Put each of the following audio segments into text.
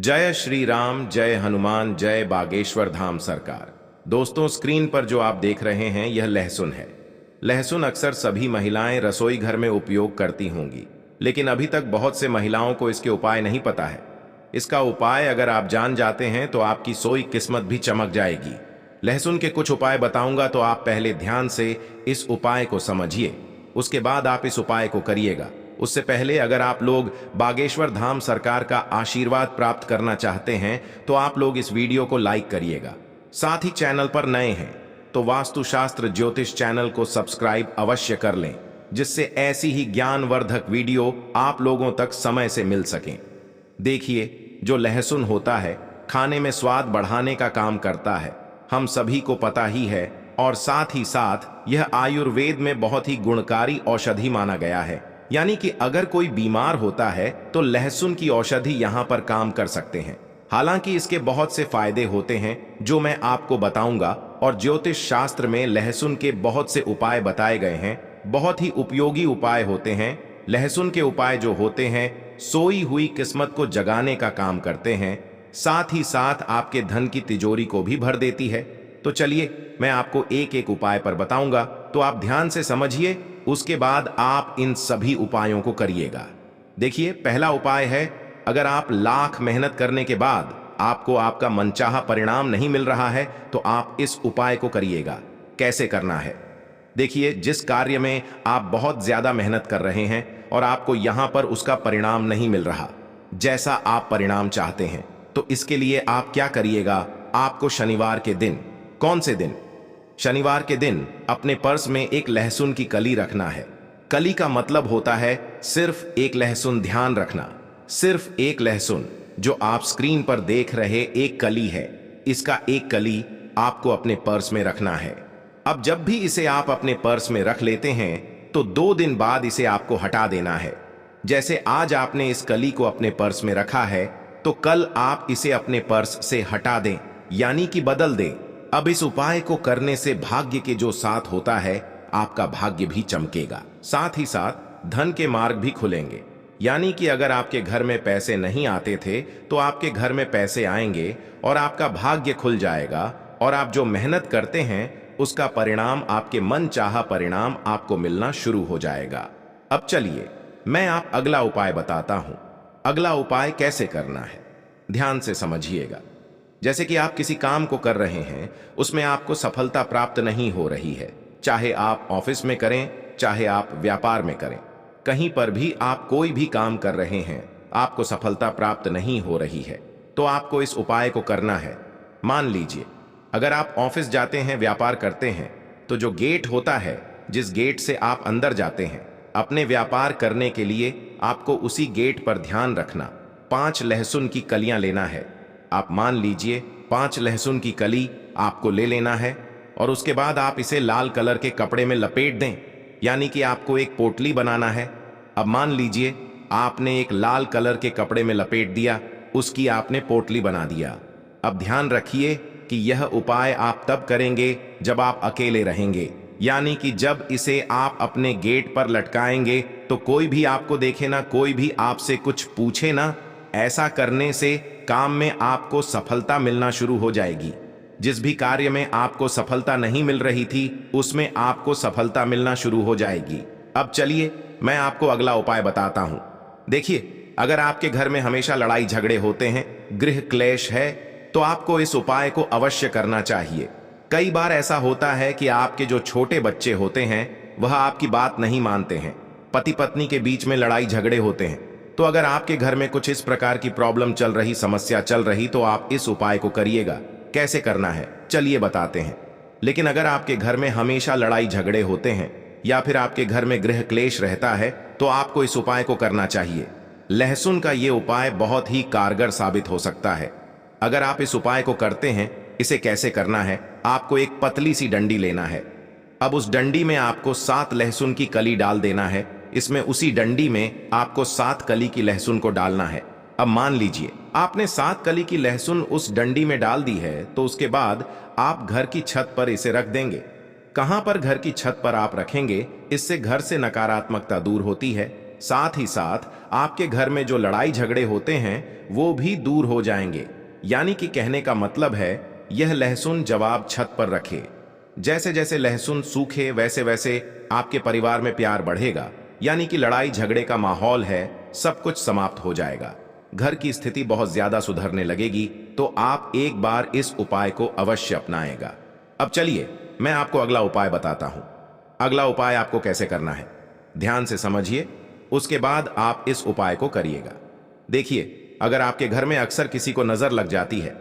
जय श्री राम, जय हनुमान, जय बागेश्वर धाम सरकार। दोस्तों, स्क्रीन पर जो आप देख रहे हैं यह लहसुन है। लहसुन अक्सर सभी महिलाएं रसोई घर में उपयोग करती होंगी, लेकिन अभी तक बहुत से महिलाओं को इसके उपाय नहीं पता है। इसका उपाय अगर आप जान जाते हैं तो आपकी सोई किस्मत भी चमक जाएगी। लहसुन के कुछ उपाय बताऊंगा, तो आप पहले ध्यान से इस उपाय को समझिए, उसके बाद आप इस उपाय को करिएगा। उससे पहले अगर आप लोग बागेश्वर धाम सरकार का आशीर्वाद प्राप्त करना चाहते हैं तो आप लोग इस वीडियो को लाइक करिएगा। साथ ही चैनल पर नए हैं तो वास्तुशास्त्र ज्योतिष चैनल को सब्सक्राइब अवश्य कर लें, जिससे ऐसी ही ज्ञानवर्धक वीडियो आप लोगों तक समय से मिल सकें। देखिए, जो लहसुन होता है खाने में स्वाद बढ़ाने का काम करता है, हम सभी को पता ही है। और साथ ही साथ यह आयुर्वेद में बहुत ही गुणकारी औषधि माना गया है, यानी कि अगर कोई बीमार होता है तो लहसुन की औषधि यहां पर काम कर सकते हैं। हालांकि इसके बहुत से फायदे होते हैं जो मैं आपको बताऊंगा, और ज्योतिष शास्त्र में लहसुन के बहुत से उपाय बताए गए हैं। बहुत ही उपयोगी उपाय होते हैं। लहसुन के उपाय जो होते हैं सोई हुई किस्मत को जगाने का काम करते हैं, साथ ही साथ आपके धन की तिजोरी को भी भर देती है। तो चलिए, मैं आपको एक एक उपाय पर बताऊंगा, तो आप ध्यान से समझिए, उसके बाद आप इन सभी उपायों को करिएगा। देखिए, पहला उपाय है, अगर आप लाख मेहनत करने के बाद आपको आपका मनचाहा परिणाम नहीं मिल रहा है तो आप इस उपाय को करिएगा। कैसे करना है? देखिए, जिस कार्य में आप बहुत ज्यादा मेहनत कर रहे हैं और आपको यहां पर उसका परिणाम नहीं मिल रहा जैसा आप परिणाम चाहते हैं, तो इसके लिए आप क्या करिएगा? आपको शनिवार के दिन, कौन से दिन? शनिवार के दिन अपने पर्स में एक लहसुन की कली रखना है। कली का मतलब होता है सिर्फ एक लहसुन। ध्यान रखना, सिर्फ एक लहसुन। जो आप स्क्रीन पर देख रहे एक कली है, इसका एक कली आपको अपने पर्स में रखना है। अब जब भी इसे आप अपने पर्स में रख लेते हैं तो 2 दिन बाद इसे आपको हटा देना है। जैसे आज आपने इस कली को अपने पर्स में रखा है, तो कल आप इसे अपने पर्स से हटा दें, यानी कि बदल दें। अब इस उपाय को करने से भाग्य के जो साथ होता है, आपका भाग्य भी चमकेगा, साथ ही साथ धन के मार्ग भी खुलेंगे। यानी कि अगर आपके घर में पैसे नहीं आते थे तो आपके घर में पैसे आएंगे और आपका भाग्य खुल जाएगा, और आप जो मेहनत करते हैं उसका परिणाम, आपके मन चाहा परिणाम आपको मिलना शुरू हो जाएगा। अब चलिए, मैं आप अगला उपाय बताता हूं। अगला उपाय कैसे करना है, ध्यान से समझिएगा। जैसे कि आप किसी काम को कर रहे हैं, उसमें आपको सफलता प्राप्त नहीं हो रही है, चाहे आप ऑफिस में करें, चाहे आप व्यापार में करें, कहीं पर भी आप कोई भी काम कर रहे हैं, आपको सफलता प्राप्त नहीं हो रही है, तो आपको इस उपाय को करना है। मान लीजिए, अगर आप ऑफिस जाते हैं, व्यापार करते हैं, तो जो गेट होता है, जिस गेट से आप अंदर जाते हैं अपने व्यापार करने के लिए, आपको उसी गेट पर ध्यान रखना 5 लहसुन की कलियां लेना है। आप मान लीजिए 5 लहसुन की कली आपको ले लेना है, और उसके बाद आप इसे लाल कलर के कपड़े में लपेट दें, यानी कि आपको एक पोटली बनाना है। अब मान लीजिए आपने एक लाल कलर के कपड़े में लपेट दिया, उसकी आपने पोटली बना दिया। अब ध्यान रखिए कि यह उपाय आप तब करेंगे जब आप अकेले रहेंगे, यानी कि जब इसे आप अपने गेट पर लटकाएंगे तो कोई भी आपको देखे ना, कोई भी आपसे कुछ पूछे ना। ऐसा करने से काम में आपको सफलता मिलना शुरू हो जाएगी। जिस भी कार्य में आपको सफलता नहीं मिल रही थी, उसमें आपको सफलता मिलना शुरू हो जाएगी। अब चलिए, मैं आपको अगला उपाय बताता हूं। देखिए, अगर आपके घर में हमेशा लड़ाई झगड़े होते हैं, गृह क्लेश है, तो आपको इस उपाय को अवश्य करना चाहिए। कई बार ऐसा होता है कि आपके जो छोटे बच्चे होते हैं वह आपकी बात नहीं मानते हैं, पति पत्नी के बीच में लड़ाई झगड़े होते हैं। तो अगर आपके घर में कुछ इस प्रकार की प्रॉब्लम चल रही, समस्या चल रही, तो आप इस उपाय को करिएगा। कैसे करना है चलिए बताते हैं। लेकिन अगर आपके घर में हमेशा लड़ाई झगड़े होते हैं या फिर आपके घर में गृह क्लेश रहता है, तो आपको इस उपाय को करना चाहिए। लहसुन का ये उपाय बहुत ही कारगर साबित हो सकता है अगर आप इस उपाय को करते हैं। इसे कैसे करना है? आपको एक पतली सी डंडी लेना है। अब उस डंडी में आपको 7 लहसुन की कली डाल देना है। इसमें उसी डंडी में आपको 7 कली की लहसुन को डालना है। अब मान लीजिए आपने 7 कली की लहसुन उस डंडी में डाल दी है, तो उसके बाद आप घर की छत पर इसे रख देंगे। कहां पर? घर की छत पर आप रखेंगे। इससे घर से नकारात्मकता दूर होती है, साथ ही साथ आपके घर में जो लड़ाई झगड़े होते हैं वो भी दूर हो जाएंगे। यानी कि कहने का मतलब है, यह लहसुन जवाब छत पर रखे। जैसे जैसे लहसुन सूखे वैसे वैसे आपके परिवार में प्यार बढ़ेगा, यानी कि लड़ाई झगड़े का माहौल है सब कुछ समाप्त हो जाएगा। घर की स्थिति बहुत ज्यादा सुधरने लगेगी। तो आप एक बार इस उपाय को अवश्य अपनाएगा। अब चलिए मैं आपको अगला उपाय बताता हूं। अगला उपाय आपको कैसे करना है, ध्यान से समझिए, उसके बाद आप इस उपाय को करिएगा। देखिए, अगर आपके घर में अक्सर किसी को नजर लग जाती है,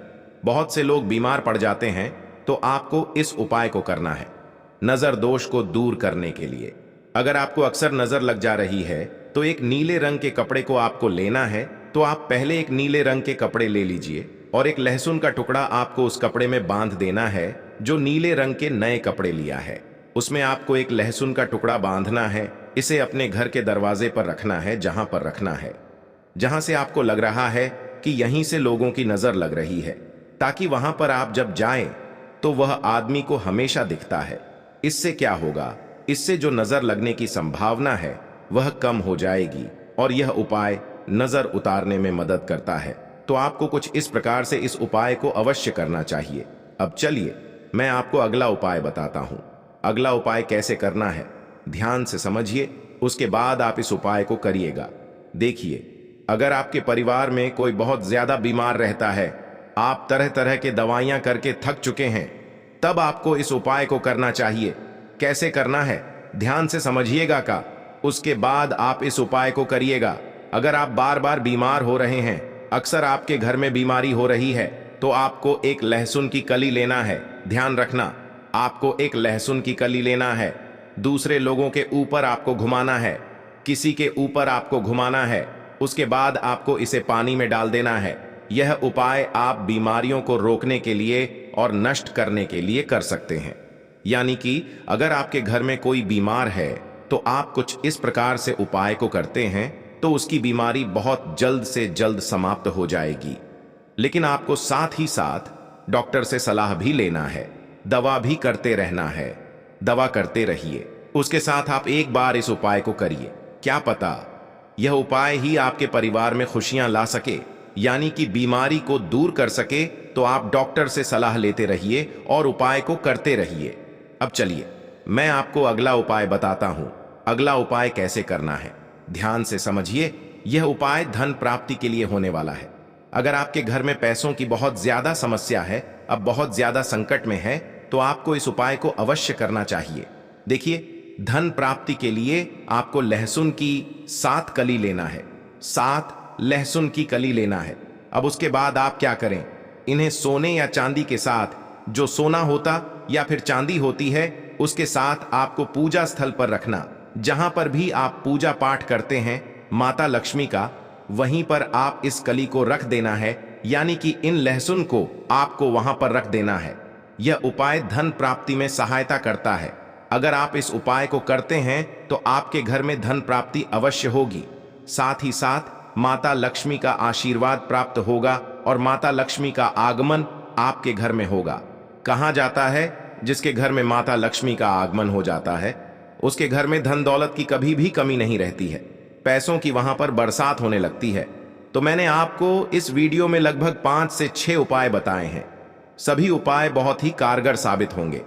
बहुत से लोग बीमार पड़ जाते हैं, तो आपको इस उपाय को करना है नजर दोष को दूर करने के लिए। अगर आपको अक्सर नजर लग जा रही है तो एक नीले रंग के कपड़े को आपको लेना है। तो आप पहले एक नीले रंग के कपड़े ले लीजिए और एक लहसुन का टुकड़ा आपको उस कपड़े में बांध देना है जो नीले रंग के नए कपड़े लिया है। उसमें आपको एक लहसुन का टुकड़ा बांधना है। इसे अपने घर के दरवाजे पर रखना है, जहां पर रखना है, जहां से आपको लग रहा है कि यहीं से लोगों की नजर लग रही है, ताकि वहां पर आप जब जाएं तो वह आदमी को हमेशा दिखता है। इससे क्या होगा, इससे जो नजर लगने की संभावना है वह कम हो जाएगी और यह उपाय नजर उतारने में मदद करता है। तो आपको कुछ इस प्रकार से इस उपाय को अवश्य करना चाहिए। अब चलिए मैं आपको अगला उपाय बताता हूं। अगला उपाय कैसे करना है ध्यान से समझिए, उसके बाद आप इस उपाय को करिएगा। देखिए, अगर आपके परिवार में कोई बहुत ज्यादा बीमार रहता है, आप तरह तरह के दवाइयां करके थक चुके हैं, तब आपको इस उपाय को करना चाहिए। कैसे करना है ध्यान से समझिएगा का, उसके बाद आप इस उपाय को करिएगा। अगर आप बार बार बीमार हो रहे हैं, अक्सर आपके घर में बीमारी हो रही है, तो आपको एक लहसुन की कली लेना है। ध्यान रखना, आपको एक लहसुन की कली लेना है। दूसरे लोगों के ऊपर आपको घुमाना है, किसी के ऊपर आपको घुमाना है। उसके बाद आपको इसे पानी में डाल देना है। यह उपाय आप बीमारियों को रोकने के लिए और नष्ट करने के लिए कर सकते हैं। यानी कि अगर आपके घर में कोई बीमार है तो आप कुछ इस प्रकार से उपाय को करते हैं तो उसकी बीमारी बहुत जल्द से जल्द समाप्त हो जाएगी। लेकिन आपको साथ ही साथ डॉक्टर से सलाह भी लेना है, दवा भी करते रहना है। दवा करते रहिए, उसके साथ आप एक बार इस उपाय को करिए। क्या पता यह उपाय ही आपके परिवार में खुशियां ला सके, यानी कि बीमारी को दूर कर सके। तो आप डॉक्टर से सलाह लेते रहिए और उपाय को करते रहिए। अब चलिए मैं आपको अगला उपाय बताता हूं। अगला उपाय कैसे करना है ध्यान से समझिए। यह उपाय धन प्राप्ति के लिए होने वाला है। अगर आपके घर में पैसों की बहुत ज्यादा समस्या है, अब बहुत ज्यादा संकट में है, तो आपको इस उपाय को अवश्य करना चाहिए। देखिए, धन प्राप्ति के लिए आपको लहसुन की 7 कली लेना है। 7 लहसुन की कली लेना है। अब उसके बाद आप क्या करें, इन्हें सोने या चांदी के साथ, जो सोना होता या फिर चांदी होती है, उसके साथ आपको पूजा स्थल पर रखना। जहां पर भी आप पूजा पाठ करते हैं माता लक्ष्मी का, वहीं पर आप इस कली को रख देना है। यानी कि इन लहसुन को आपको वहां पर रख देना है। यह उपाय धन प्राप्ति में सहायता करता है। अगर आप इस उपाय को करते हैं तो आपके घर में धन प्राप्ति अवश्य होगी। साथ ही साथ माता लक्ष्मी का आशीर्वाद प्राप्त होगा और माता लक्ष्मी का आगमन आपके घर में होगा। कहा जाता है, जिसके घर में माता लक्ष्मी का आगमन हो जाता है उसके घर में धन दौलत की कभी भी कमी नहीं रहती है, पैसों की वहां पर बरसात होने लगती है। तो मैंने आपको इस वीडियो में लगभग 5 से 6 उपाय बताए हैं। सभी उपाय बहुत ही कारगर साबित होंगे।